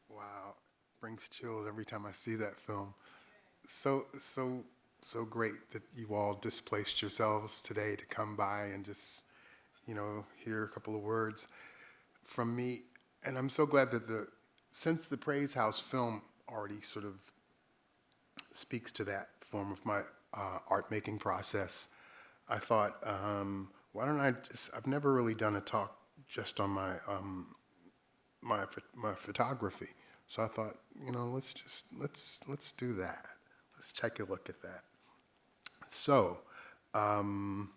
Wow, brings chills every time I see that film. So great that you all displaced yourselves today to come by and just, hear a couple of words from me. And I'm so glad that since the Praise House film already sort of speaks to that form of my art making process, I thought, why don't I've never really done a talk just on my photography. So I thought, let's do that. Let's take a look at that. So, I've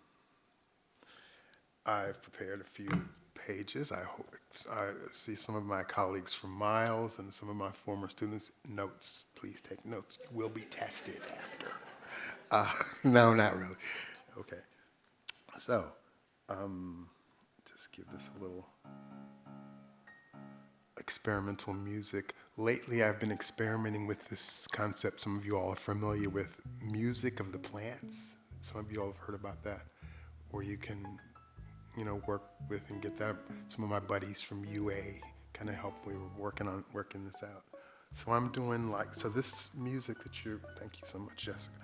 prepared a few pages. I hope I see some of my colleagues from Miles and some of my former students. Notes, please take notes. You will be tested after. No, not really. Okay. So, just give this a little experimental music. Lately, I've been experimenting with this concept some of you all are familiar with, music of the plants. Some of you all have heard about that, where you can, work with and get that. Some of my buddies from UA kind of helped. We were working this out. So I'm doing this music that thank you so much, Jessica.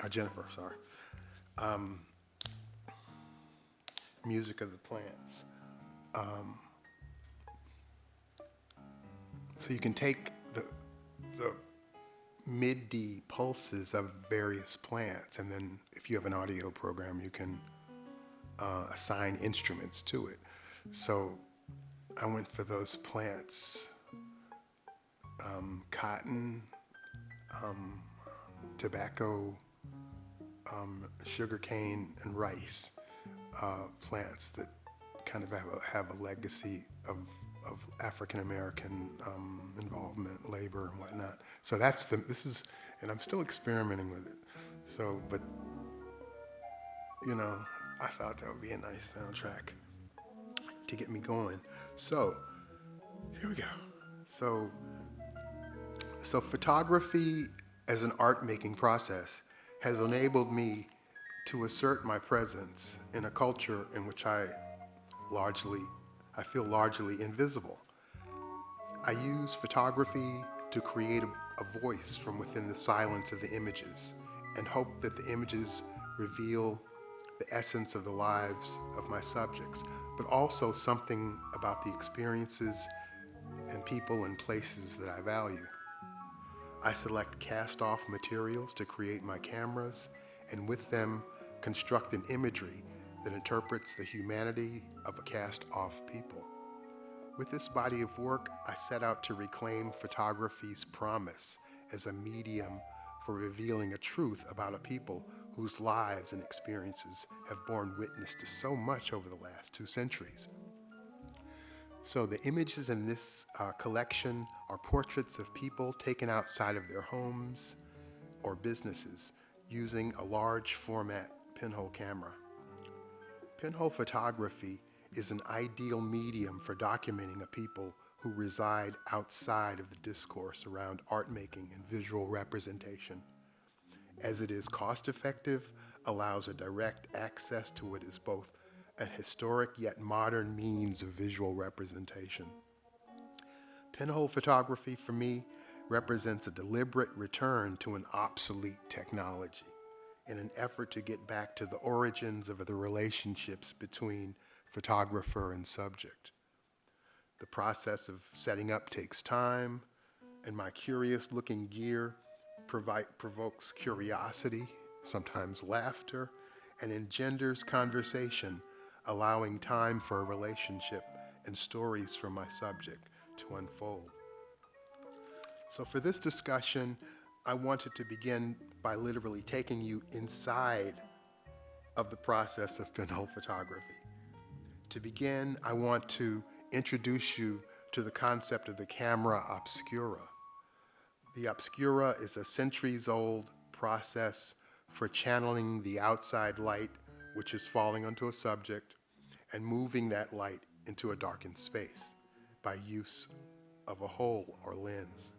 Jennifer, sorry. Music of the plants. So you can take the mid-D pulses of various plants, and then if you have an audio program, you can assign instruments to it. So I went for those plants, cotton, tobacco, sugarcane, and rice, plants that kind of have a legacy of African American involvement, labor, and whatnot. So and I'm still experimenting with it. So, but I thought that would be a nice soundtrack to get me going. So, here we go. So photography as an art-making process has enabled me to assert my presence in a culture in which I feel largely invisible. I use photography to create a voice from within the silence of the images and hope that the images reveal the essence of the lives of my subjects, but also something about the experiences and people and places that I value. I select cast-off materials to create my cameras, and with them construct an imagery that interprets the humanity of a cast-off people. With this body of work, I set out to reclaim photography's promise as a medium for revealing a truth about a people whose lives and experiences have borne witness to so much over the last 2 centuries. So the images in this collection are portraits of people taken outside of their homes or businesses using a large format pinhole camera. Pinhole photography is an ideal medium for documenting a people who reside outside of the discourse around art making and visual representation, as it is cost-effective, allows a direct access to what is both a historic yet modern means of visual representation. Pinhole photography, for me, represents a deliberate return to an obsolete technology in an effort to get back to the origins of the relationships between photographer and subject. The process of setting up takes time, and my curious-looking gear provokes curiosity, sometimes laughter, and engenders conversation, allowing time for a relationship and stories from my subject to unfold. So for this discussion, I wanted to begin by literally taking you inside of the process of pinhole photography. To begin, I want to introduce you to the concept of the camera obscura. The obscura is a centuries-old process for channeling the outside light which is falling onto a subject and moving that light into a darkened space by use of a hole or lens.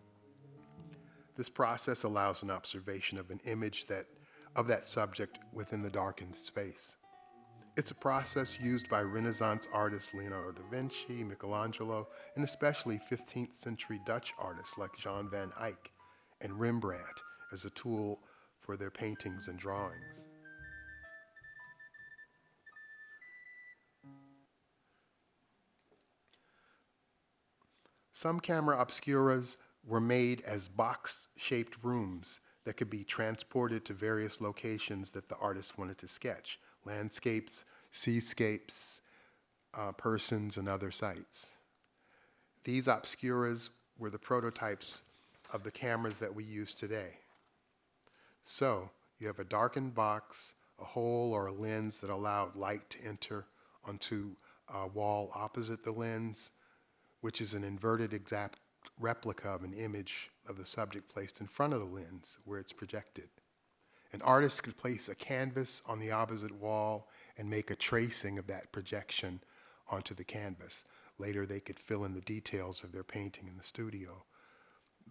This process allows an observation of an image that of that subject within the darkened space. It's a process used by Renaissance artists Leonardo da Vinci, Michelangelo, and especially 15th century Dutch artists like Jan van Eyck and Rembrandt as a tool for their paintings and drawings. Some camera obscuras were made as box-shaped rooms that could be transported to various locations that the artist wanted to sketch: landscapes, seascapes, persons, and other sites. These obscuras were the prototypes of the cameras that we use today. So you have a darkened box, a hole or a lens that allowed light to enter onto a wall opposite the lens, which is an inverted exact replica of an image of the subject placed in front of the lens where it's projected. An artist could place a canvas on the opposite wall and make a tracing of that projection onto the canvas. Later, they could fill in the details of their painting in the studio.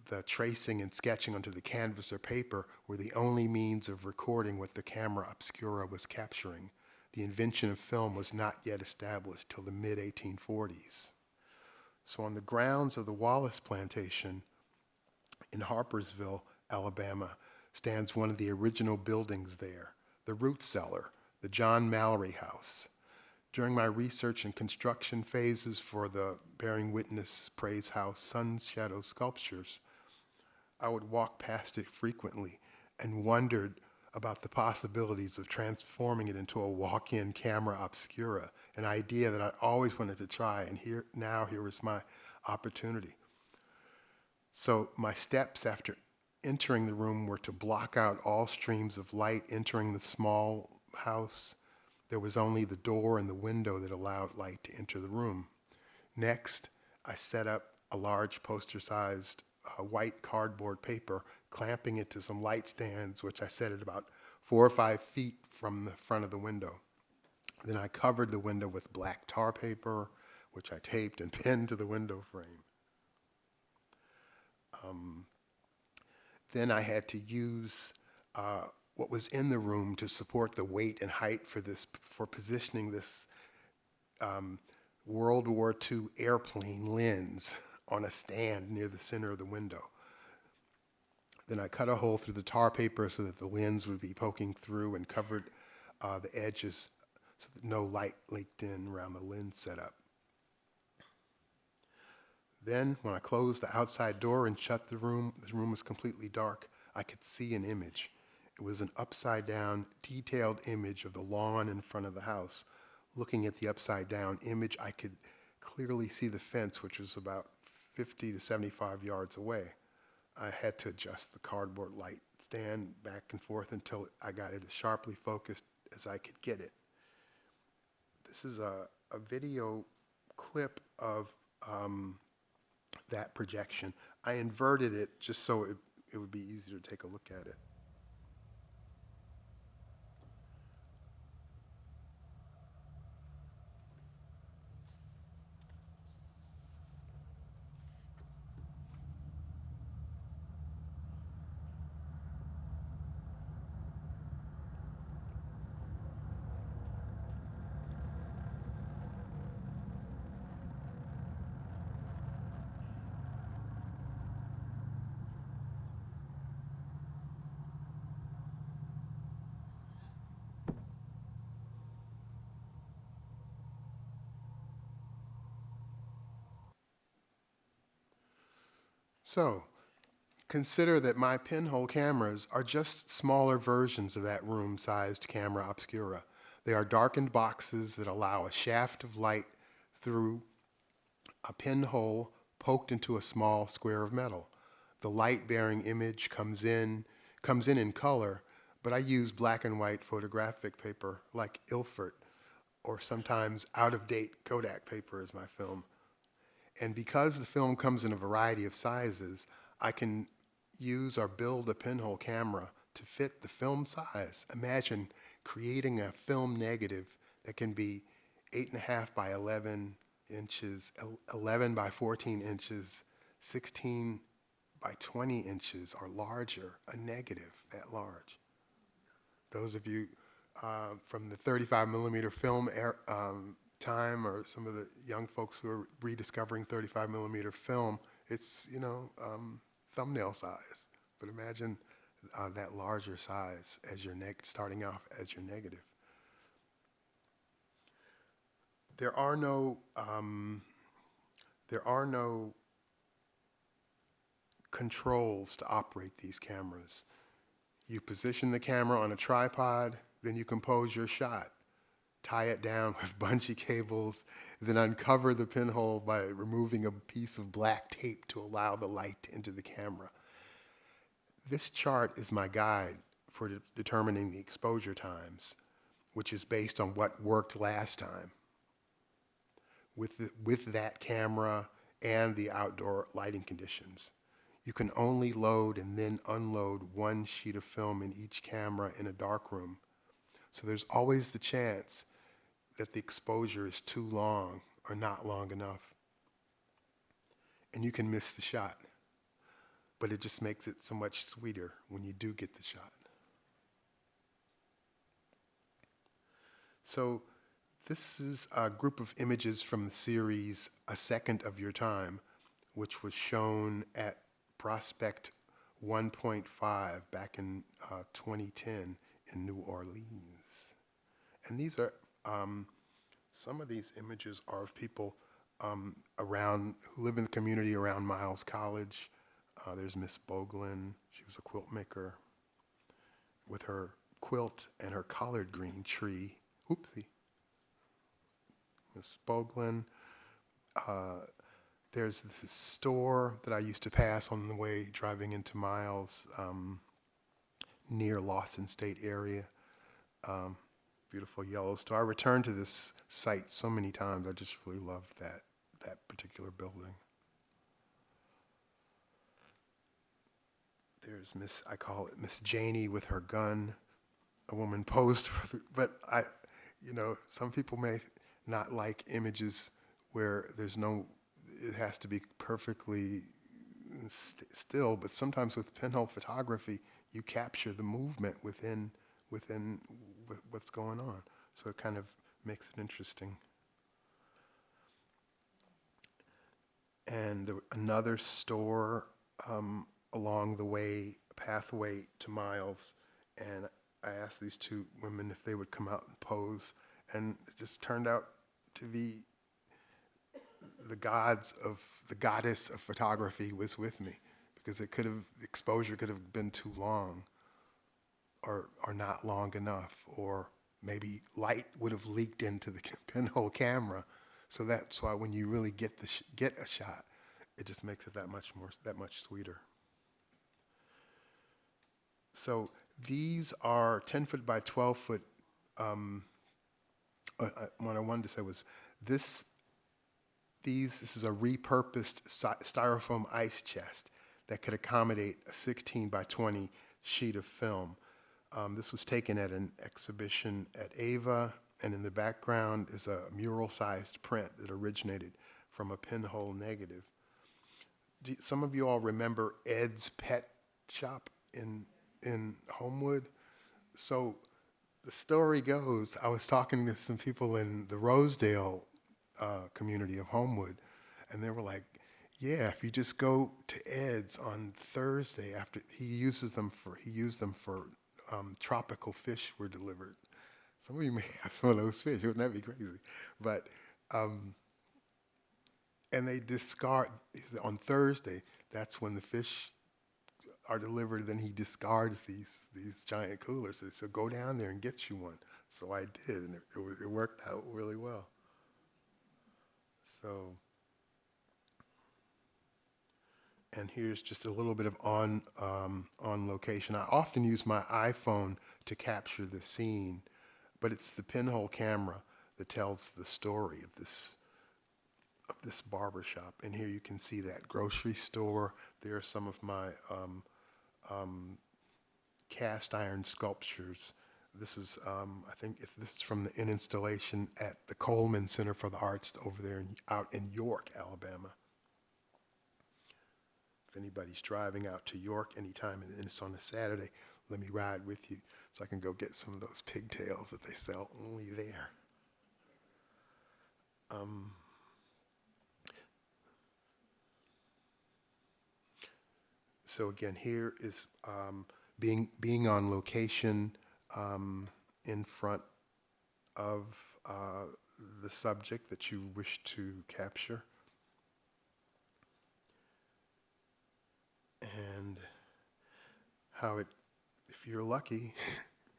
The tracing and sketching onto the canvas or paper were the only means of recording what the camera obscura was capturing. The invention of film was not yet established till the mid-1840s. So on the grounds of the Wallace Plantation in Harpersville, Alabama, stands one of the original buildings there, the Root Cellar, the John Mallory House. During my research and construction phases for the Bearing Witness Praise House Sun Shadow Sculptures, I would walk past it frequently and wondered about the possibilities of transforming it into a walk-in camera obscura, an idea that I always wanted to try, and here was my opportunity. So my steps after entering the room were to block out all streams of light entering the small house. There was only the door and the window that allowed light to enter the room. Next, I set up a large poster-sized white cardboard paper, clamping it to some light stands, which I set at about 4 or 5 feet from the front of the window. Then I covered the window with black tar paper, which I taped and pinned to the window frame. Then I had to use what was in the room to support the weight and height for positioning this World War II airplane lens on a stand near the center of the window. Then I cut a hole through the tar paper so that the lens would be poking through, and covered the edges so that no light leaked in around the lens setup. Then, when I closed the outside door and shut the room was completely dark. I could see an image. It was an upside-down, detailed image of the lawn in front of the house. Looking at the upside-down image, I could clearly see the fence, which was about 50 to 75 yards away. I had to adjust the cardboard light stand back and forth until I got it as sharply focused as I could get it. This is a video clip of that projection. I inverted it just so it would be easier to take a look at it. So, consider that my pinhole cameras are just smaller versions of that room-sized camera obscura. They are darkened boxes that allow a shaft of light through a pinhole poked into a small square of metal. The light-bearing image comes in color, but I use black and white photographic paper like Ilford, or sometimes out-of-date Kodak paper as my film. And because the film comes in a variety of sizes, I can use or build a pinhole camera to fit the film size. Imagine creating a film negative that can be 8.5 by 11 inches, 11 by 14 inches, 16 by 20 inches or larger, a negative that large. Those of you from the 35 millimeter film time, or some of the young folks who are rediscovering 35 millimeter film, it's, thumbnail size. But imagine that larger size as your starting off as your negative. There are no controls to operate these cameras. You position the camera on a tripod, then you compose your shot. Tie it down with bungee cables, then uncover the pinhole by removing a piece of black tape to allow the light into the camera. This chart is my guide for determining the exposure times, which is based on what worked last time with that camera and the outdoor lighting conditions. You can only load and then unload one sheet of film in each camera in a darkroom. So there's always the chance that the exposure is too long or not long enough. And you can miss the shot. But it just makes it so much sweeter when you do get the shot. So this is a group of images from the series A Second of Your Time, which was shown at Prospect 1.5 back in 2010 in New Orleans. And these are, some of these images are of people who live in the community around Miles College. There's Miss Boglin. She was a quilt maker with her quilt and her collard green tree. Oopsie. Miss Boglin. There's this store that I used to pass on the way driving into Miles, near Lawson State area. Beautiful yellow store. I returned to this site so many times. I just really loved that particular building. There's I call it Miss Janie with her gun. A woman posed for but some people may not like images where it has to be perfectly still, but sometimes with pinhole photography, you capture the movement within what's going on. So it kind of makes it interesting. And another store along the pathway to Miles, and I asked these two women if they would come out and pose, and it just turned out to be the goddess of photography was with me, because the exposure could have been too long, or not long enough, or maybe light would have leaked into the pinhole camera. So that's why when you really get a shot, it just makes it that much sweeter. So these are 10 foot by 12 foot. What I wanted to say was this is a repurposed styrofoam ice chest that could accommodate a 16 by 20 sheet of film. This was taken at an exhibition at Ava, and in the background is a mural-sized print that originated from a pinhole negative. Some of you all remember Ed's Pet Shop in Homewood? So the story goes, I was talking to some people in the Rosedale community of Homewood, and they were like, yeah, if you just go to Ed's on Thursday after he used them for tropical fish were delivered. Some of you may have some of those fish. Wouldn't that be crazy? But and they discard on Thursday. That's when the fish are delivered. Then he discards these giant coolers. So go down there and get you one. So I did, and it worked out really well. So, and here's just a little bit of on location. I often use my iPhone to capture the scene, but it's the pinhole camera that tells the story of this barbershop. And here you can see that grocery store. There are some of my cast iron sculptures. This is, this is from an installation at the Coleman Center for the Arts over there out in York, Alabama. If anybody's driving out to York anytime, and it's on a Saturday, let me ride with you so I can go get some of those pigtails that they sell only there. So again, here is being on location in front of the subject that you wish to capture. And how it, if you're lucky,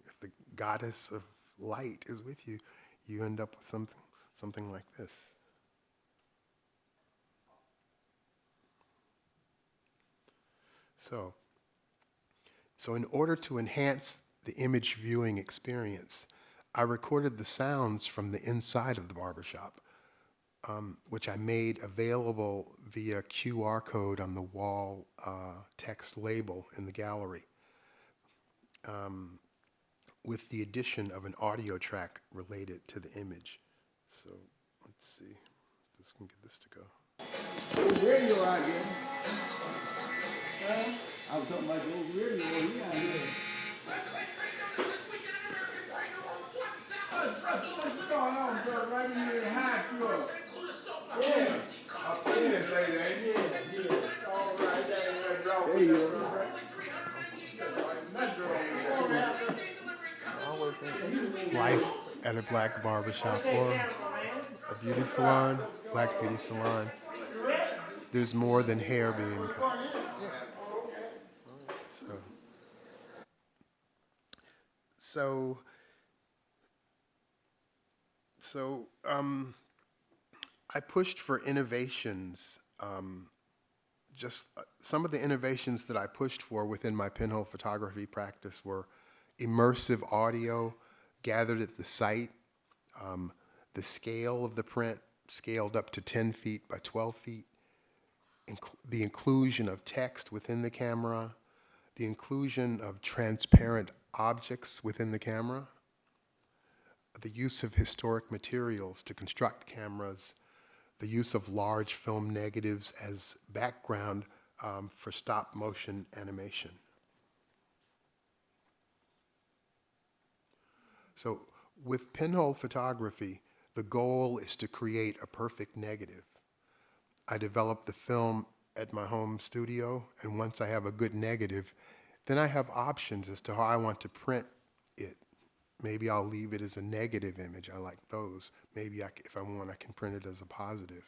if the goddess of light is with you, you end up with something like this. So in order to enhance the image viewing experience, I recorded the sounds from the inside of the barbershop, which I made available via QR code on the wall text label in the gallery, with the addition of an audio track related to the image. So let's see if this can get this to go. Radio out there. I was talking about the old radio out here. What's going on, bro? Right in here, high truck. Yeah. Up there, lady. Yeah. All right, there you go. Life at a black barbershop or a beauty salon, black beauty salon. There's more than hair being cut. So I pushed for innovations. Just some of the innovations that I pushed for within my pinhole photography practice were immersive audio gathered at the site, the scale of the print scaled up to 10 feet by 12 feet, the inclusion of text within the camera, the inclusion of transparent objects within the camera, the use of historic materials to construct cameras, the use of large film negatives as background for stop motion animation. So with pinhole photography, the goal is to create a perfect negative. I develop the film at my home studio, and once I have a good negative, then I have options as to how I want to print it. Maybe I'll leave it as a negative image. I like those. Maybe if I want, I can print it as a positive.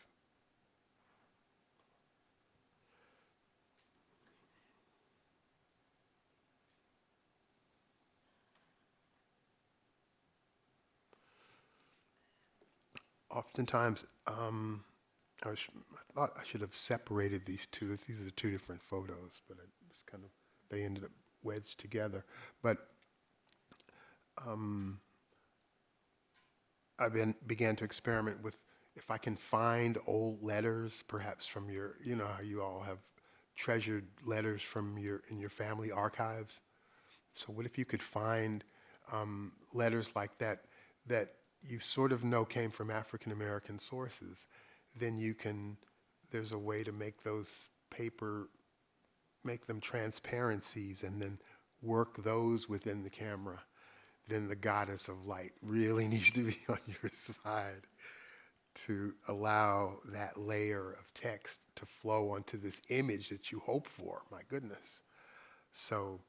Oftentimes, I thought I should have separated these two. These are two different photos, but I just kind of, they ended up wedged together. But I began to experiment with if I can find old letters, perhaps from your, you know how you all have treasured letters from in your family archives. So what if you could find letters like that you sort of know came from African American sources? Then you can, there's a way to make those make them transparencies and then work those within the camera. Then the goddess of light really needs to be on your side to allow that layer of text to flow onto this image that you hope for. My goodness. So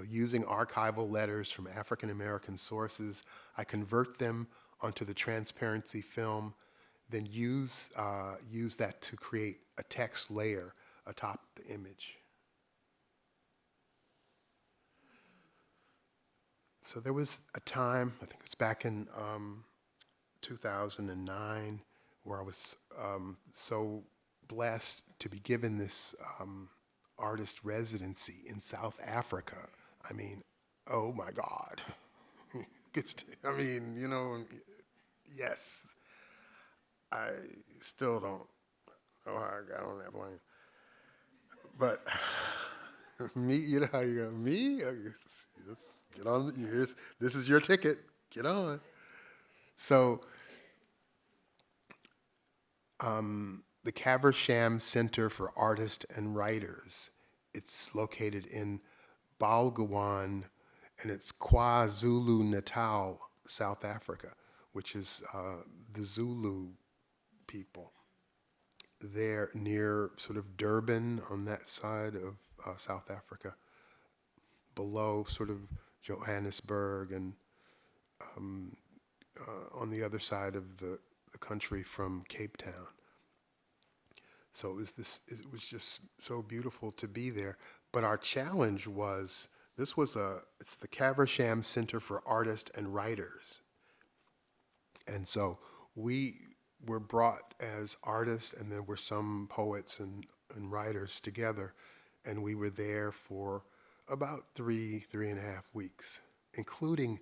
using archival letters from African American sources, I convert them onto the transparency film, then use that to create a text layer atop the image. So there was a time, I think it was back in 2009, where I was so blessed to be given this artist residency in South Africa. I mean, oh my God. I mean, you know, yes. I still don't know how I got on that plane. But me, you know how you go, me? Just get on, this is your ticket, get on. So the Caversham Center for Artists and Writers It's located in Balgawan, and it's KwaZulu-Natal, South Africa, which is the Zulu people. They're near sort of Durban on that side of South Africa, below sort of Johannesburg, and on the other side of the country from Cape Town. So it was just so beautiful to be there. But our challenge was, it's the Caversham Center for Artists and Writers. And so we were brought as artists, and there were some poets and writers together, and we were there for about 3.5 weeks, including,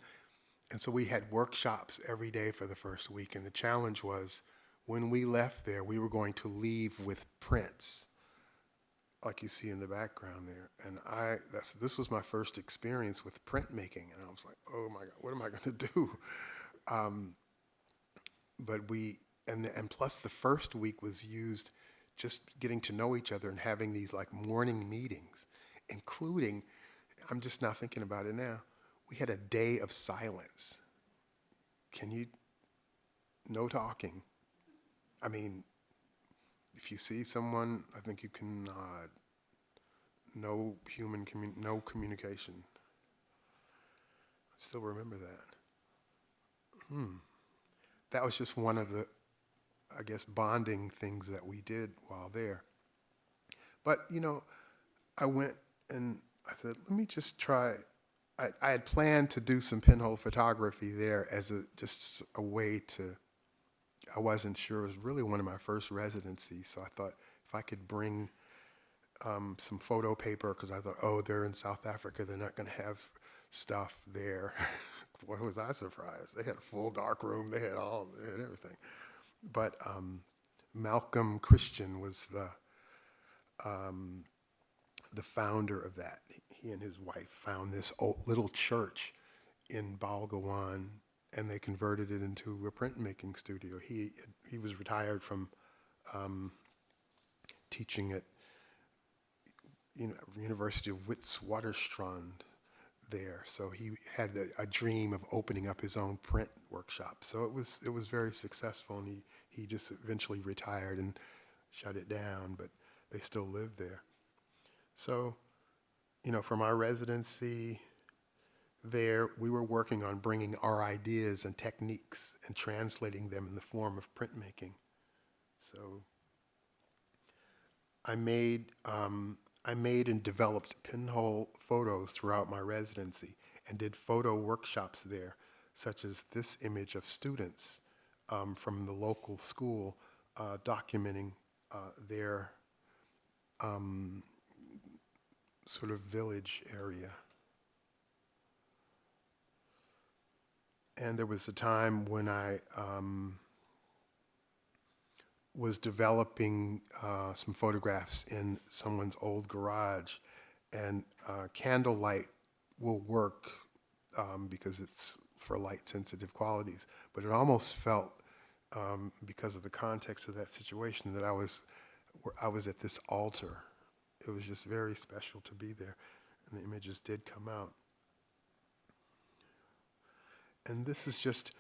and so we had workshops every day for the first week, and the challenge was, when we left there, we were going to leave with prints, like you see in the background there. And this was my first experience with printmaking, and I was like, oh my God, what am I going to do? But and plus the first week was used just getting to know each other and having these like morning meetings, including, I'm just now thinking about it now, we had a day of silence. No talking. I mean, if you see someone, I think you can nod. No no communication. I still remember that. That was just one of the, I guess, bonding things that we did while there. But, I went and I said, let me just try. I had planned to do some pinhole photography there as just a way to, I wasn't sure. It was really one of my first residencies, so I thought if I could bring some photo paper, because I thought, oh, they're in South Africa, they're not going to have stuff there. Boy, was I surprised. They had a full dark room. They had everything. But Malcolm Christian was the founder of that. He and his wife found this little church in Balgawan, and they converted it into a printmaking studio. He was retired from teaching at University of Witwatersrand there, so he had a dream of opening up his own print workshop. So it was very successful, and he just eventually retired and shut it down, but they still live there. So, from our residency there, we were working on bringing our ideas and techniques and translating them in the form of printmaking. So I made and developed pinhole photos throughout my residency and did photo workshops there, such as this image of students from the local school documenting their sort of village area. And there was a time when I was developing some photographs in someone's old garage, and candlelight will work because it's for light-sensitive qualities, but it almost felt, because of the context of that situation, that I was at this altar. It was just very special to be there, and the images did come out. And this is just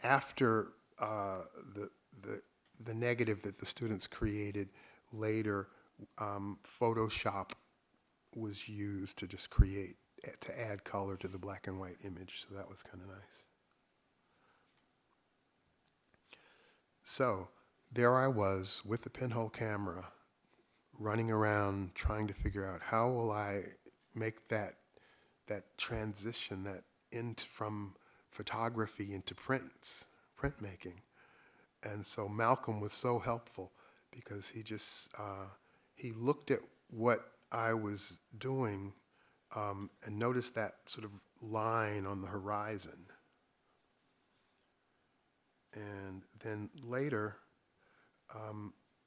after the negative that the students created later. Photoshop was used to just to add color to the black and white image, so that was kind of nice. So there I was with the pinhole camera, running around trying to figure out how will I make that transition from photography into printmaking. And so Malcolm was so helpful, because he looked at what I was doing and noticed that sort of line on the horizon. And then later,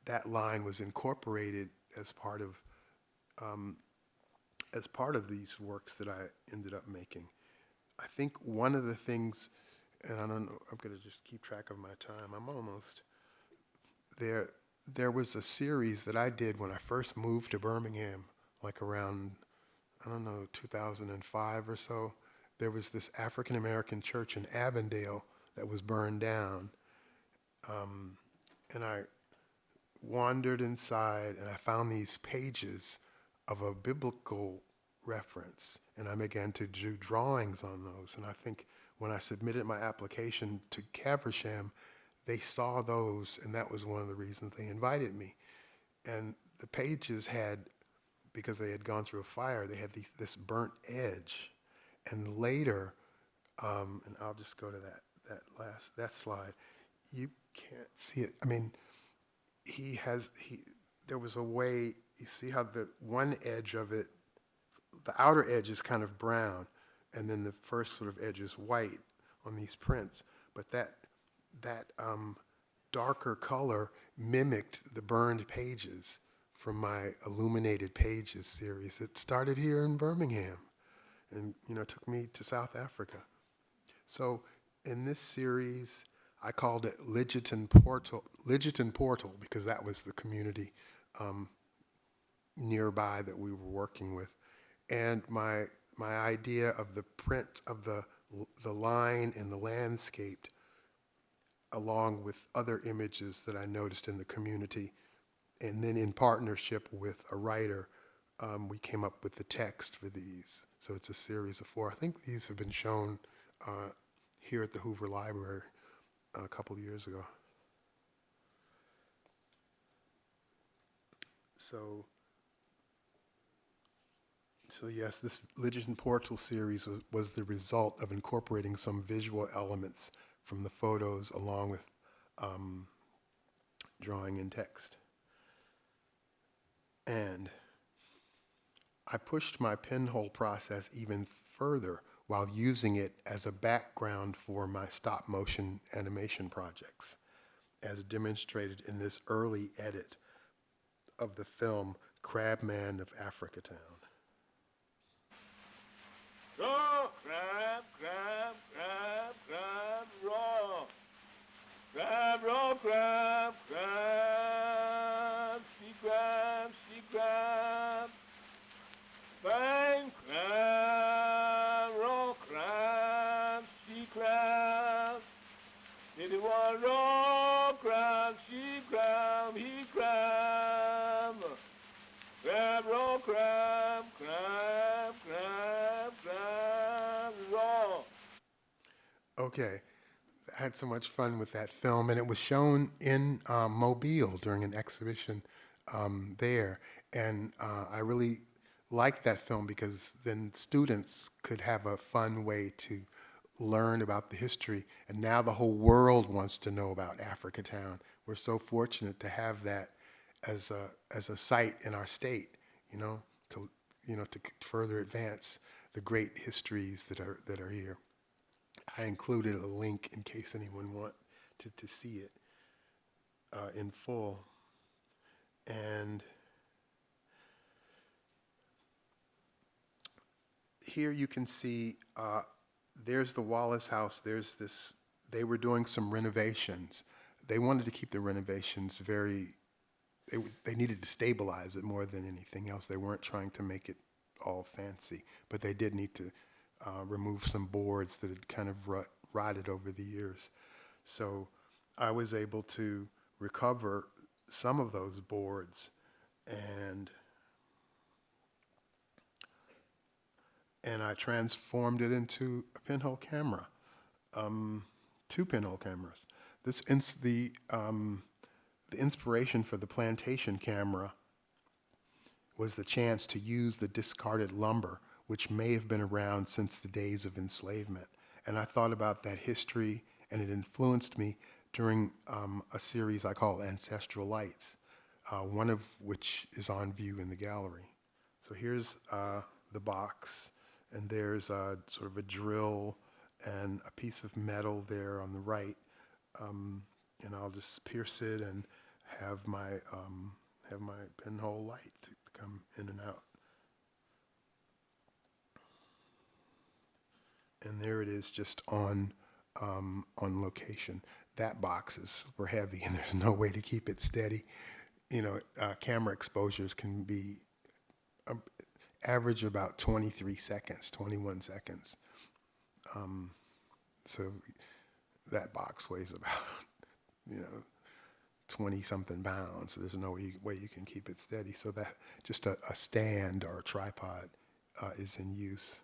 that line was incorporated as part of these works that I ended up making. I think one of the things, and I don't know, I'm going to just keep track of my time. I'm almost there. There was a series that I did when I first moved to Birmingham like around, I don't know, 2005 or so, there was this African American church in Avondale that was burned down. And I wandered inside and I found these pages of a biblical reference, and I began to do drawings on those. And I think when I submitted my application to Caversham, they saw those, and that was one of the reasons they invited me. And the pages had, because they had gone through a fire, they had this burnt edge. And later, and I'll just go to that slide. You can't see it. I mean, there was a way, you see how the one edge of it, the outer edge is kind of brown, and then the first sort of edge is white on these prints. But that darker color mimicked the burned pages from my Illuminated Pages series. It started here in Birmingham, and took me to South Africa. So in this series, I called it Lidgeton Portal, because that was the community nearby that we were working with. And my idea of the print of the line and the landscape, along with other images that I noticed in the community, and then in partnership with a writer, we came up with the text for these. So it's a series of 4. I think these have been shown here at the Hoover Library a couple of years ago. So yes, this Lidgeton Portal series was the result of incorporating some visual elements from the photos along with drawing and text. And I pushed my pinhole process even further while using it as a background for my stop motion animation projects, as demonstrated in this early edit of the film Crabman of Africatown. Raw, crab, crab, crab, crab, raw. Crab, raw, crab, crab, sea crab, sea crab. Bang, crab, raw crab, sea crab. Did it want raw crab, sea crab, he crab. Crab, raw crab, crab, crab, crab, raw. Okay, I had so much fun with that film, and it was shown in Mobile during an exhibition there. And I really liked that film because then students could have a fun way to learn about the history. And now the whole world wants to know about Africatown. We're so fortunate to have that as a site in our state, to further advance the great histories that are here. I included a link in case anyone wanted to see it in full. And here you can see there's the Wallace House. There's this. They were doing some renovations. They wanted to keep the renovations very. They needed to stabilize it more than anything else. They weren't trying to make it all fancy, but they did need to remove some boards that had kind of rotted over the years. So I was able to recover some of those boards and I transformed it into a pinhole camera, 2 pinhole cameras. The inspiration for the plantation camera was the chance to use the discarded lumber, which may have been around since the days of enslavement. And I thought about that history, and it influenced me during a series I call Ancestral Lights, one of which is on view in the gallery. So here's the box, and there's sort of a drill and a piece of metal there on the right, and I'll just pierce it and have my pinhole light to come in and out. And there it is, just on location. That box is super heavy, and there's no way to keep it steady. Camera exposures can be average about 23 seconds, 21 seconds. So that box weighs about, 20-something pounds. So there's no way you can keep it steady. So that just a stand or a tripod is in use.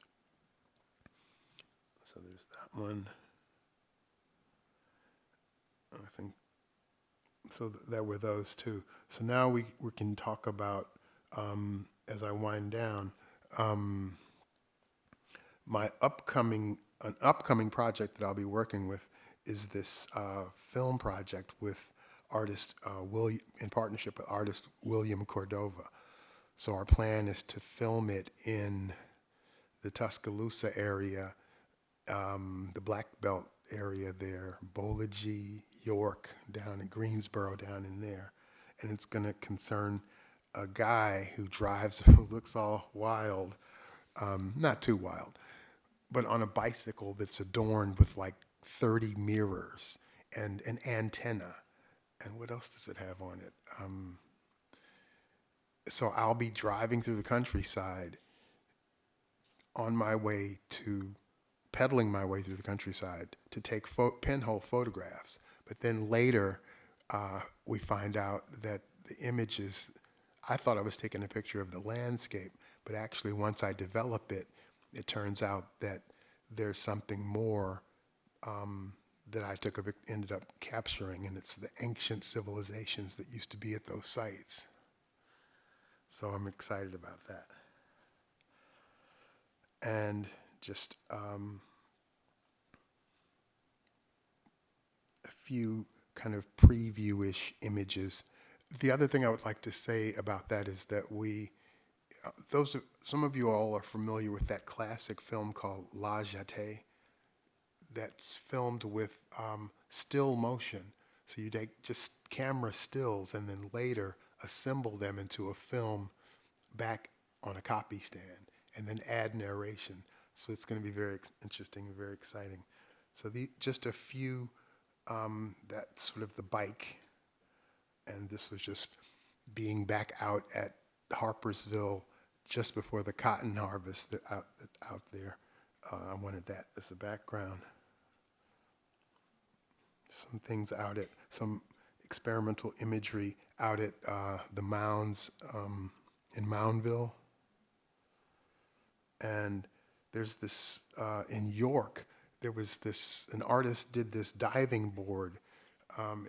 So there's that one. I think, so there were those two. So now we can talk about, as I wind down, an upcoming project that I'll be working with is this film project with artist in partnership with artist William Cordova. So our plan is to film it in the Tuscaloosa area, the Black Belt area there, Bolagie, York, down in Greensboro, down in there. And it's going to concern a guy who looks all wild, not too wild, but on a bicycle that's adorned with like 30 mirrors and an antenna. And what else does it have on it? So I'll be driving through the countryside pedaling my way through the countryside to take pinhole photographs. But then later, we find out that the images, I thought I was taking a picture of the landscape, but actually once I develop it, it turns out that there's something more that I ended up capturing, and it's the ancient civilizations that used to be at those sites. So I'm excited about that. And just a few kind of preview-ish images. The other thing I would like to say about that is that some of you all are familiar with that classic film called La Jetée that's filmed with still motion. So you take just camera stills and then later assemble them into a film back on a copy stand and then add narration. So it's going to be very interesting and very exciting. So just a few, that's sort of the bike. And this was just being back out at Harpersville just before the cotton harvest out there. I wanted that as a background. Some experimental imagery out at the mounds in Moundville. And there's this, in York, an artist did this diving board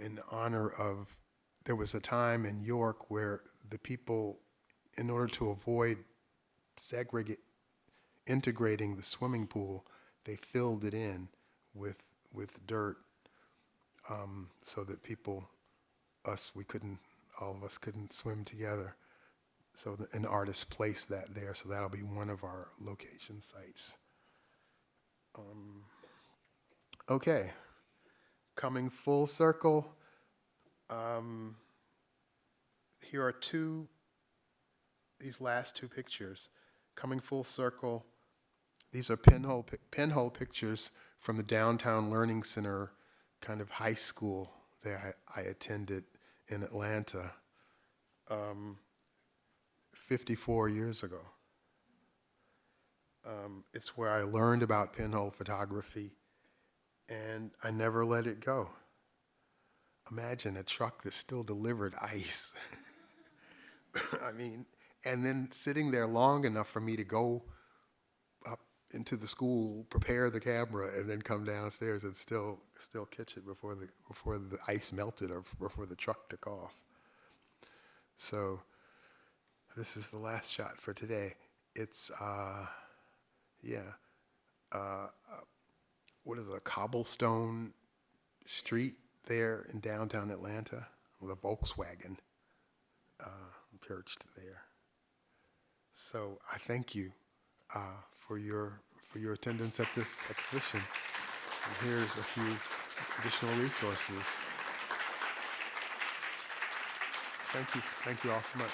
in honor of, there was a time in York where the people, in order to avoid integrating the swimming pool, they filled it in with dirt so that all of us couldn't swim together. So an artist placed that there, so that'll be one of our location sites. Okay, coming full circle. Here are these last two pictures. Coming full circle, these are pinhole pictures from the Downtown Learning Center kind of high school that I attended in Atlanta 54 years ago. It's where I learned about pinhole photography, and I never let it go. Imagine a truck that still delivered ice. I mean, and then sitting there long enough for me to go up into the school, prepare the camera, and then come downstairs and still catch it before the ice melted or before the truck took off. So this is the last shot for today. It's what is it, a cobblestone street there in downtown Atlanta with a Volkswagen perched there. So I thank you for your attendance at this exhibition. And here's a few additional resources. Thank you all so much.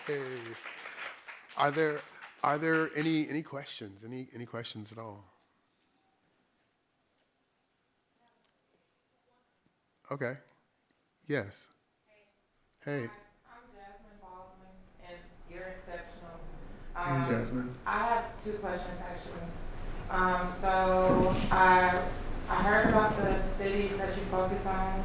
Hey, are there any questions? Any questions at all? Okay. Yes. Hey. I'm Jasmine Baldwin, and you're exceptional. Hey, Jasmine. I have two questions actually. So I heard about the cities that you focus on,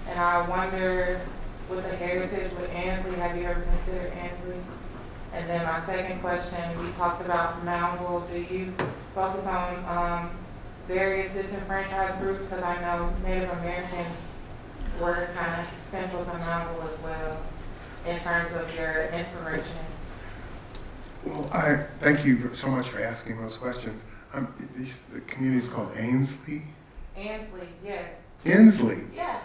and I wondered with the heritage with Ansley, have you ever considered Ansley? And then my second question, we talked about Moundville. Do you focus on various disenfranchised groups? Because I know Native Americans were kind of central to Moundville as well in terms of your inspiration. Well, I thank you so much for asking those questions. The community is called Ainsley. Ansley, yes. Inslee. Yeah.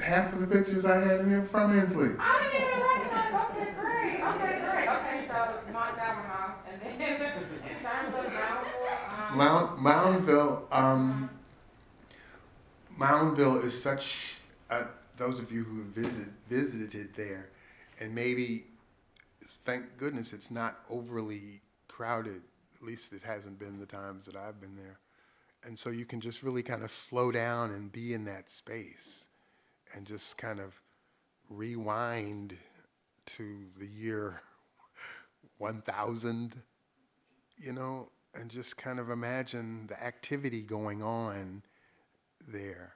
Half of the pictures I had in here from Inslee. I didn't even recognize. Okay, great. Okay, great. Okay, so knock that one off. And then in terms of Moundville, Moundville is such. Those of you who have visited there, and maybe, thank goodness, it's not overly crowded. At least it hasn't been the times that I've been there, and so you can just really kind of slow down and be in that space, and just kind of rewind to the year 1000, and just kind of imagine the activity going on there.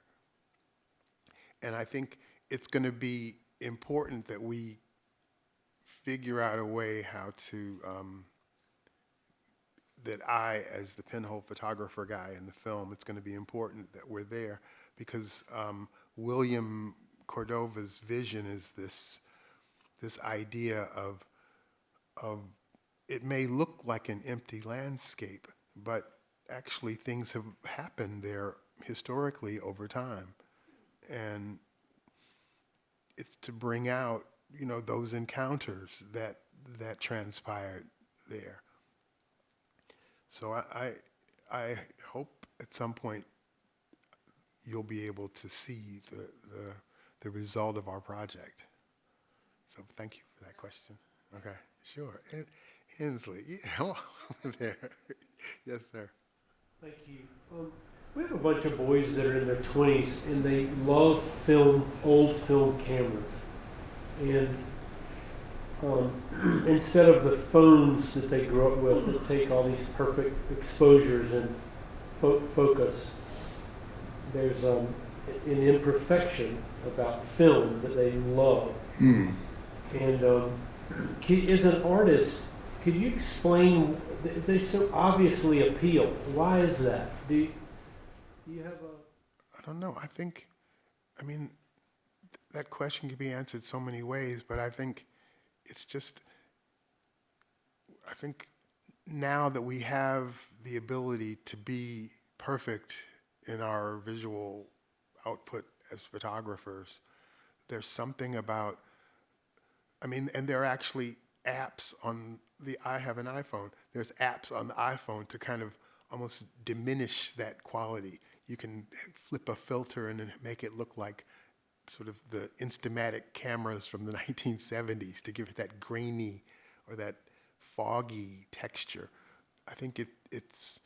And I think it's going to be important that we figure out a way how to, that I, as the pinhole photographer guy in the film, it's going to be important that we're there because William Cordova's vision is this idea of it may look like an empty landscape, but actually things have happened there historically over time. And it's to bring out, those encounters that transpired there. So I hope at some point you'll be able to see the result of our project. So thank you for that question. Okay, sure. Inslee, yeah, there. Yes, sir. Thank you. We have a bunch of boys that are in their 20s, and they love old film cameras. And instead of the phones that they grew up with that take all these perfect exposures and focus, there's an imperfection about film that they love. And as an artist, could you explain, they so obviously appeal. Why is that? Do you have a... I don't know. That question can be answered so many ways, but I think it's just, now that we have the ability to be perfect in our visual output as photographers, there's something about, and there are actually apps on I have an iPhone. There's apps on the iPhone to kind of almost diminish that quality. You can flip a filter and then make it look like sort of the Instamatic cameras from the 1970s to give it that grainy or that foggy texture. I think it's,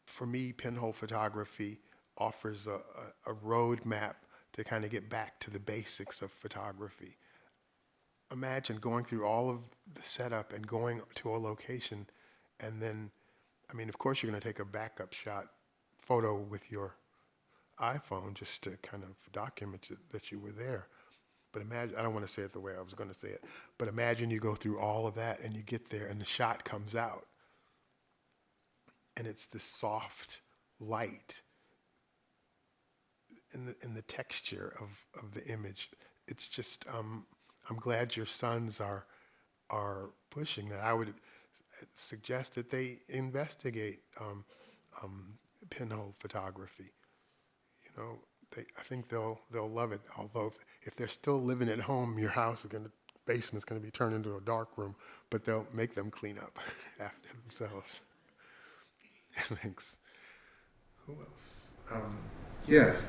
for me, pinhole photography offers a roadmap to kind of get back to the basics of photography. Imagine going through all of the setup and going to a location and then, of course you're going to take a backup shot photo with your iPhone just to kind of document that you were there. But imagine, I don't want to say it the way I was going to say it, but imagine you go through all of that and you get there and the shot comes out. And it's this soft light in the texture of the image. It's just, I'm glad your sons are pushing that. I would suggest that they investigate pinhole photography. I think they'll love it. Although if they're still living at home, your basement's going to be turned into a dark room. But they'll make them clean up after themselves. Thanks. Who else? Yes.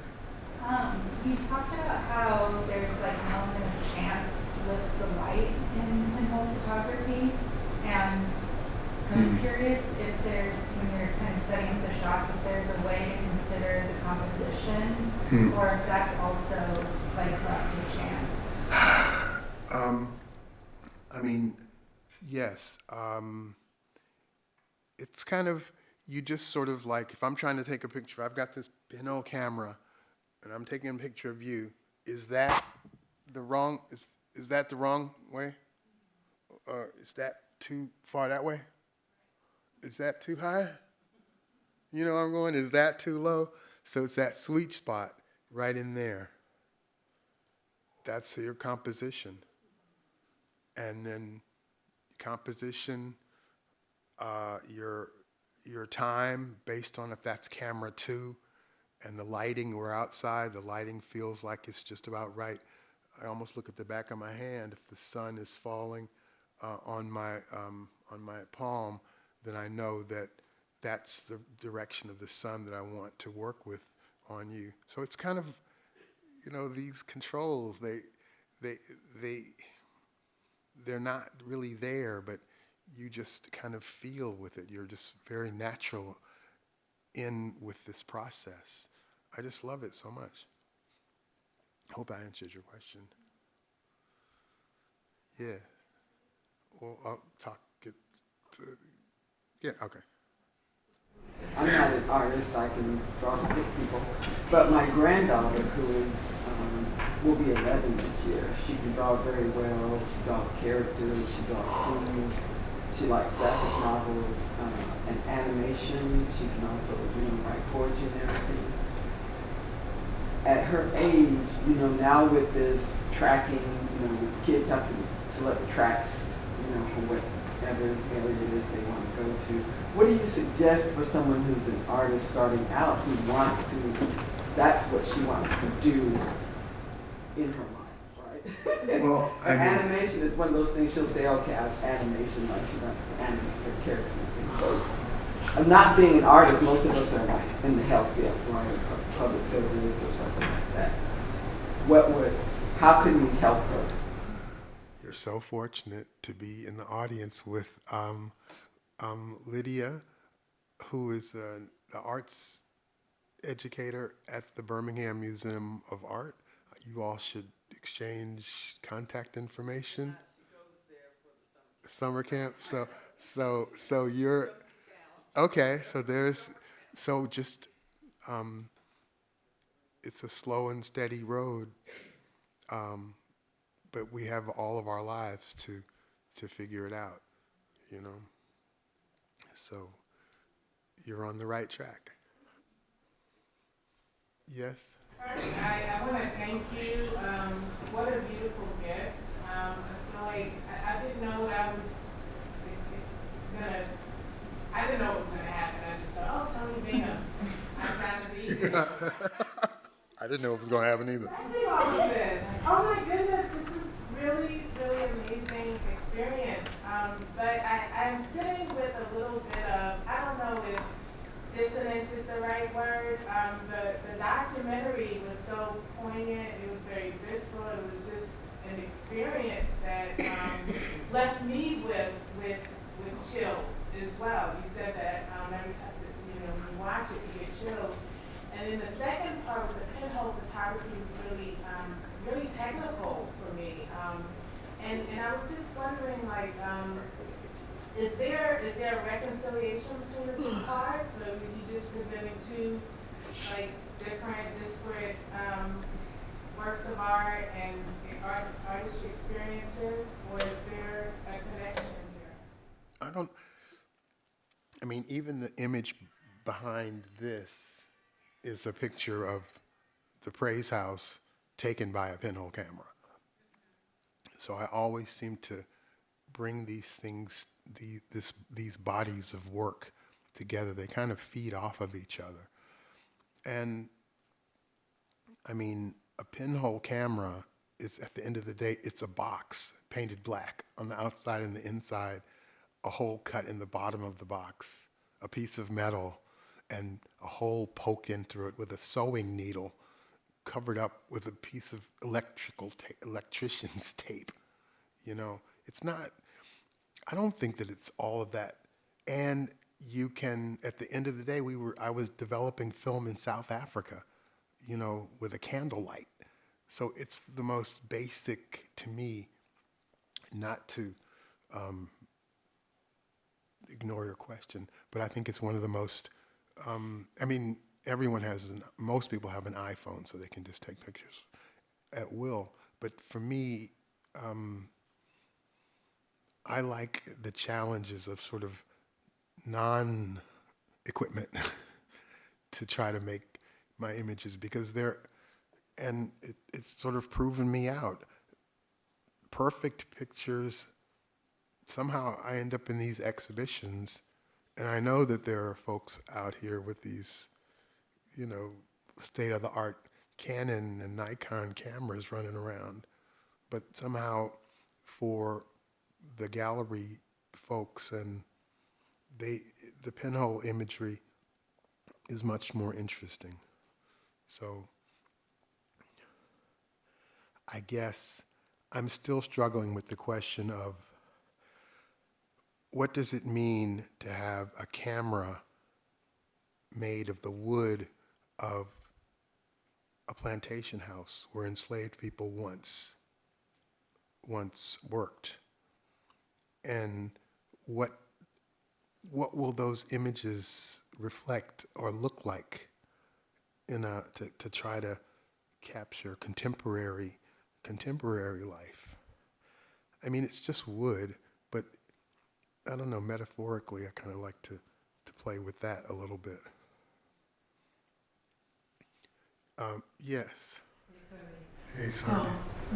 You talked about how there's like an element of chance with the light in pinhole photography, and I was curious if there's, when you're kind of setting the shots, if there's a way to consider the composition, or if that's also like left to chance. I mean, yes. It's kind of, you just sort of like, if I'm trying to take a picture, I've got this pinhole camera, and I'm taking a picture of you. Is that the wrong, is that the wrong way? Or is that too far that way? Is that too high? You know where I'm going? Is that too low? So it's that sweet spot right in there. That's your composition. And then composition, your time based on if that's camera 2, and the lighting, we're outside, the lighting feels like it's just about right. I almost look at the back of my hand. If the sun is falling on my palm, then I know that that's the direction of the sun that I want to work with on you. So it's kind of, you know, these controls, they're not really there, but you just kind of feel with it. You're just very natural in with this process. I just love it so much. I hope I answered your question. Yeah. Well, I'll get to, yeah, okay. I'm not an artist, I can draw stick people, but my granddaughter, who is, will be 11 this year, she can draw very well, she draws characters, she draws scenes, she likes graphic novels, and animation, she can also, write poetry and everything. At her age, now with this tracking, kids have to select tracks, for whatever area it is they want to go to. What do you suggest for someone who's an artist starting out who wants to, that's what she wants to do in her mind, right? Well, I mean, animation is one of those things she'll say, okay, I have animation, like she wants to animate her character. Not being an artist, most of us are like in the health field, right? Public service or something like that. How can we help her? you're so fortunate to be in the audience with Lydia, who is the arts educator at the Birmingham Museum of Art. You all should exchange contact information. She goes there for the summer Summer camp. So you're okay. So just it's a slow and steady road, but we have all of our lives to figure it out, So you're on the right track. Yes. I want to thank you. What a beautiful gift. I feel like I didn't know that was gonna. I didn't know it was gonna happen. I just thought, oh, Tony Bingham, I've got to be here. I didn't know it was going to happen either. I did all of this. Oh my goodness, this is really, really amazing experience. But I'm sitting with a little bit of, I don't know if dissonance is the right word. The documentary was so poignant. It was very visceral. It was just an experience that left me with chills as well. You said that every time when you watch it, you get chills. And then the second part with the pinhole photography was really really technical for me. And I was just wondering, like, is there a reconciliation between the two parts, or were you just presenting two like different, disparate works of art and artistry experiences, or is there a connection here? I mean, even the image behind this is a picture of the Praise House taken by a pinhole camera. So I always seem to bring these things, these bodies of work together. They kind of feed off of each other. And I mean, a pinhole camera is, at the end of the day, it's a box painted black on the outside and the inside, a hole cut in the bottom of the box, a piece of metal, and a hole poked in through it with a sewing needle covered up with a piece of electrician's tape. It's not, I don't think that it's all of that And you can, at the end of the day, I was developing film in South Africa, you know, with a candlelight. So it's the most basic to me, not to ignore your question, but I think it's one of the most, I mean, most people have an iPhone, so they can just take pictures at will. But for me, I like the challenges of sort of non-equipment to try to make my images, because it's sort of proven me out. Perfect pictures, somehow I end up in these exhibitions, and I know that there are folks out here with these, you know, state-of-the-art Canon and Nikon cameras running around, but somehow for the gallery folks and the pinhole imagery is much more interesting. So I guess I'm still struggling with the question of what does it mean to have a camera made of the wood of a plantation house where enslaved people once worked, and what will those images reflect or look like to try to capture contemporary life. I mean, it's just wood, but I don't know, metaphorically, I kind of like to play with that a little bit. Yes. Hey, sorry.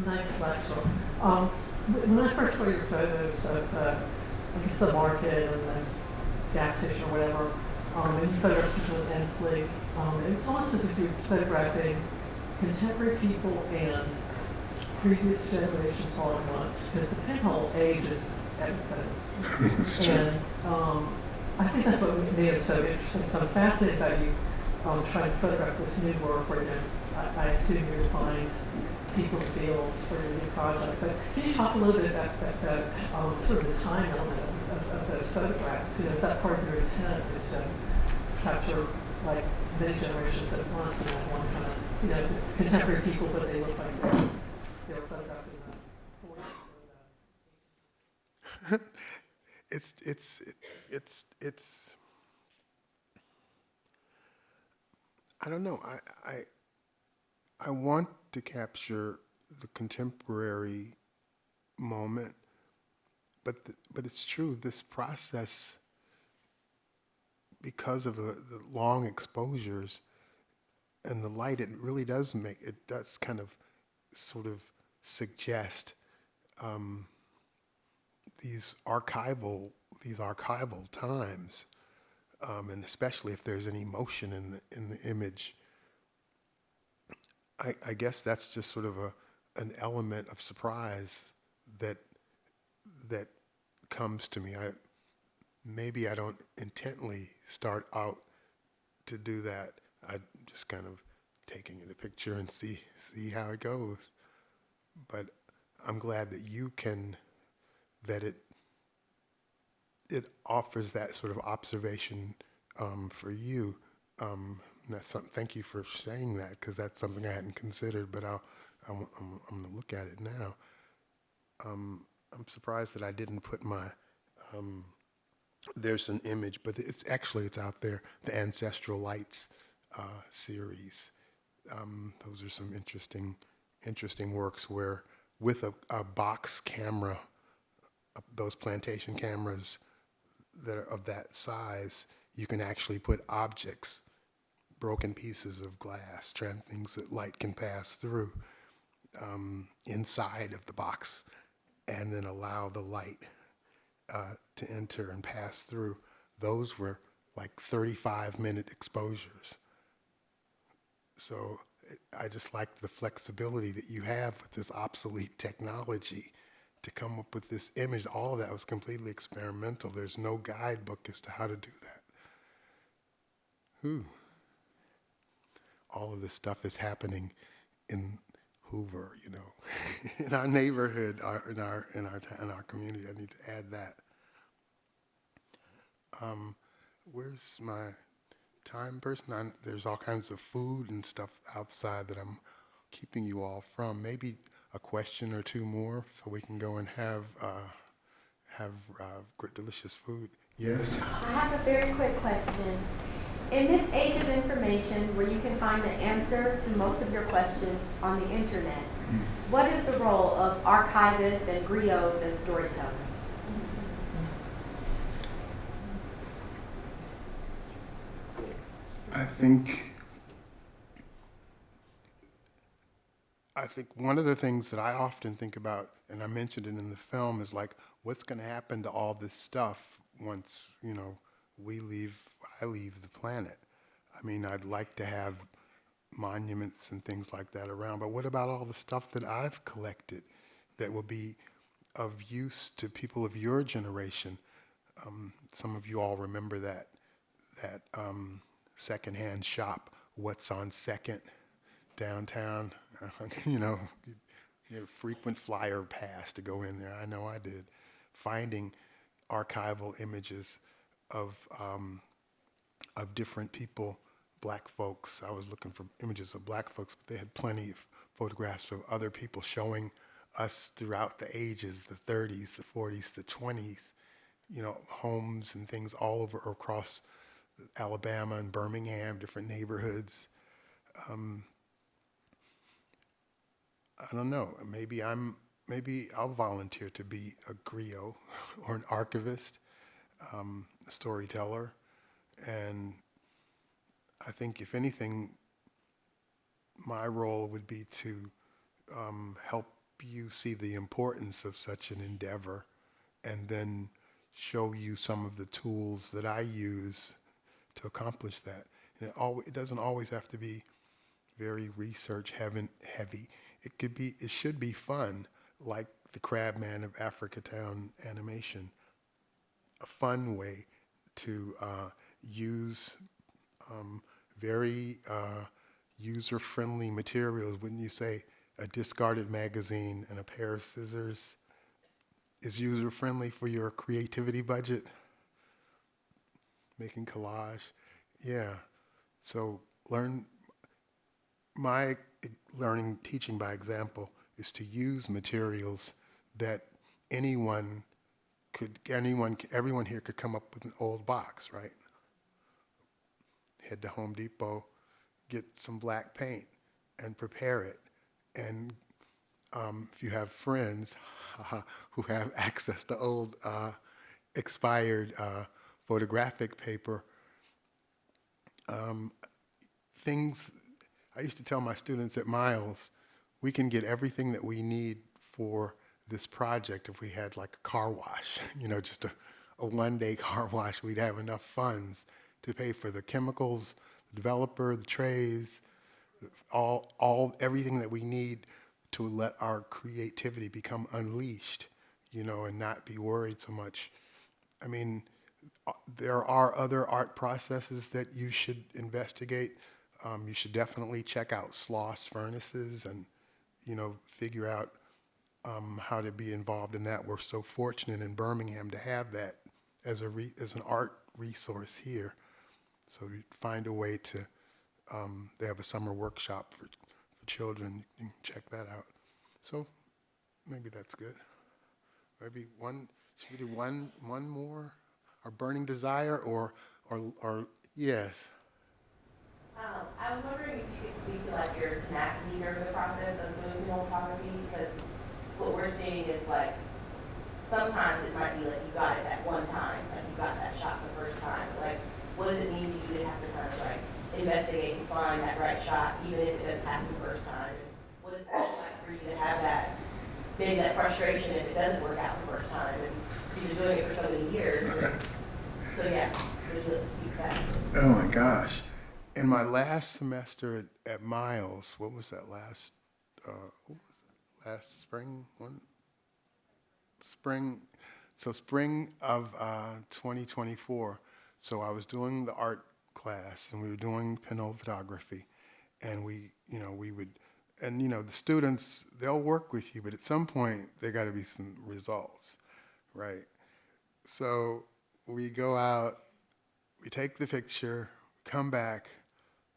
Nice lecture. When I first saw your photos of, I guess, the market or the gas station or whatever, and you photographed people with Ensley, it's almost as if you're photographing contemporary people and previous generations all at once, because the pinhole ages everything. And I think that's what made it so interesting. So I'm fascinated about you trying to photograph this new work where I assume you're to find people in fields for your new project. But can you talk a little bit about that sort of the time element of those photographs? You know, is that part of your intent, is to capture like many generations at once and that one kind of, you know, contemporary people, but they look like they were photographed in the 40s or It's I don't know. I want to capture the contemporary moment, but it's true. This process, because of the long exposures and the light, it really does kind of sort of suggest these archival times, and especially if there's any motion in the image. I guess that's just sort of an element of surprise that comes to me. Maybe I don't intently start out to do that. I just kind of taking in a picture and see how it goes. But I'm glad that it offers that sort of observation for you. That's something. Thank you for saying that, because that's something I hadn't considered. But I'm going to look at it now. I'm surprised that I didn't put my. There's an image, but it's out there. The Ancestral Lights series. Those are some interesting works where, with a box camera, those plantation cameras that are of that size, you can actually put objects, broken pieces of glass, things that light can pass through, inside of the box, and then allow the light to enter and pass through. Those were like 35-minute exposures. So I just like the flexibility that you have with this obsolete technology to come up with this image. All of that was completely experimental. There's no guidebook as to how to do that. All of this stuff is happening in Hoover, you know, in our neighborhood, in our community. I need to add that. Where's my time person? There's all kinds of food and stuff outside that I'm keeping you all from. Maybe a question or two more so we can go and have great, delicious food. Yes? I have a very quick question. In this age of information where you can find the answer to most of your questions on the internet, what is the role of archivists and griots and storytellers? I think one of the things that I often think about, and I mentioned it in the film, is like, what's going to happen to all this stuff once, I leave the planet. I mean, I'd like to have monuments and things like that around, but what about all the stuff that I've collected that will be of use to people of your generation? Some of you all remember that secondhand shop, What's on Second, downtown. Frequent flyer pass to go in there. I know I did. Finding archival images of different people, black folks. I was looking for images of black folks, but they had plenty of photographs of other people showing us throughout the ages, the 30s, the 40s, the 20s, homes and things all over across Alabama and Birmingham, different neighborhoods. I don't know. Maybe I'll volunteer to be a griot or an archivist, a storyteller, and I think if anything, my role would be to help you see the importance of such an endeavor, and then show you some of the tools that I use to accomplish that. And it doesn't always have to be very research heavy. It should be fun, like the Crabman of Africatown animation. A fun way to use very user-friendly materials. Wouldn't you say a discarded magazine and a pair of scissors is user-friendly for your creativity budget? Making collage, yeah. So teaching by example is to use materials that everyone here could come up with an old box, right? Head to Home Depot, get some black paint and prepare it. And if you have friends who have access to old expired photographic paper, I used to tell my students at Miles, we can get everything that we need for this project if we had like a car wash, just a one-day car wash. We'd have enough funds to pay for the chemicals, the developer, the trays, everything that we need to let our creativity become unleashed, and not be worried so much. I mean, there are other art processes that you should investigate. You should definitely check out Sloss furnaces and, figure out how to be involved in that. We're so fortunate in Birmingham to have that as an art resource here. So you find a way to, they have a summer workshop for children. You can check that out. So maybe that's good. Maybe should we do one more? Our burning desire or yes. I was wondering if you could speak to your tenacity during the process of doing film photography, because what we're seeing is sometimes it might be you got it at one time, you got that shot the first time. What does it mean to you to have to kind of investigate and find that right shot, even if it doesn't happen the first time? And what does it look like for you to have maybe that frustration if it doesn't work out the first time? And you've been doing it for so many years. So yeah, would you speak to that? Oh my gosh. In my last semester at Miles, what was that last spring? Spring of 2024. So I was doing the art class and we were doing pinhole photography, and the students, they'll work with you, but at some point there got to be some results, right? So we go out we take the picture, come back,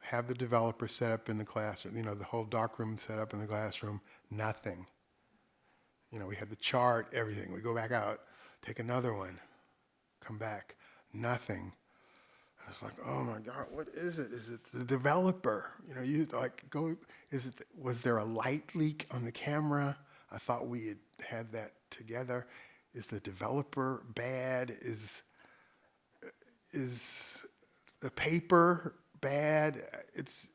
have the developer set up in the classroom, you know, the whole darkroom set up in the classroom, nothing. You know, we had the chart, everything. We go back out, take another one, come back, nothing. I was like, oh my God, what is it? Is it the developer? You know, you like go, was there a light leak on the camera? I thought we had that together. Is the developer bad? Is the paper bad? It's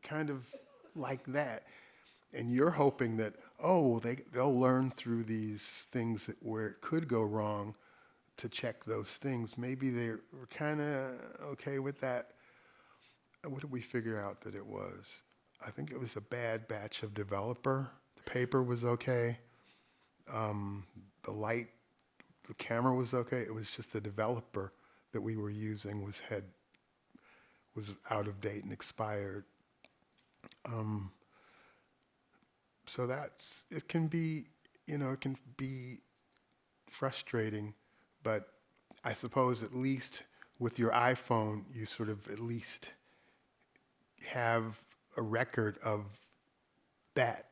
kind of like that. And you're hoping that, oh, they'll learn through these things where it could go wrong to check those things. Maybe they were kind of okay with that. What did we figure out that it was? I think it was a bad batch of developer. The paper was okay. The light, the camera was okay. It was just the developer that we were using was out of date and expired. So it can be, you know, it can be frustrating, but I suppose at least with your iPhone, you sort of at least have a record of that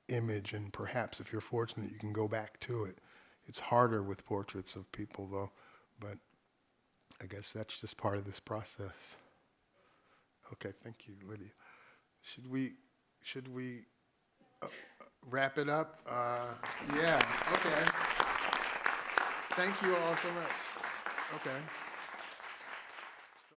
image, and perhaps if you're fortunate, you can go back to it. It's harder with portraits of people though, but I guess that's just part of this process. Okay, thank you, Lydia. Should we wrap it up? Yeah, okay. Thank you all so much. Okay.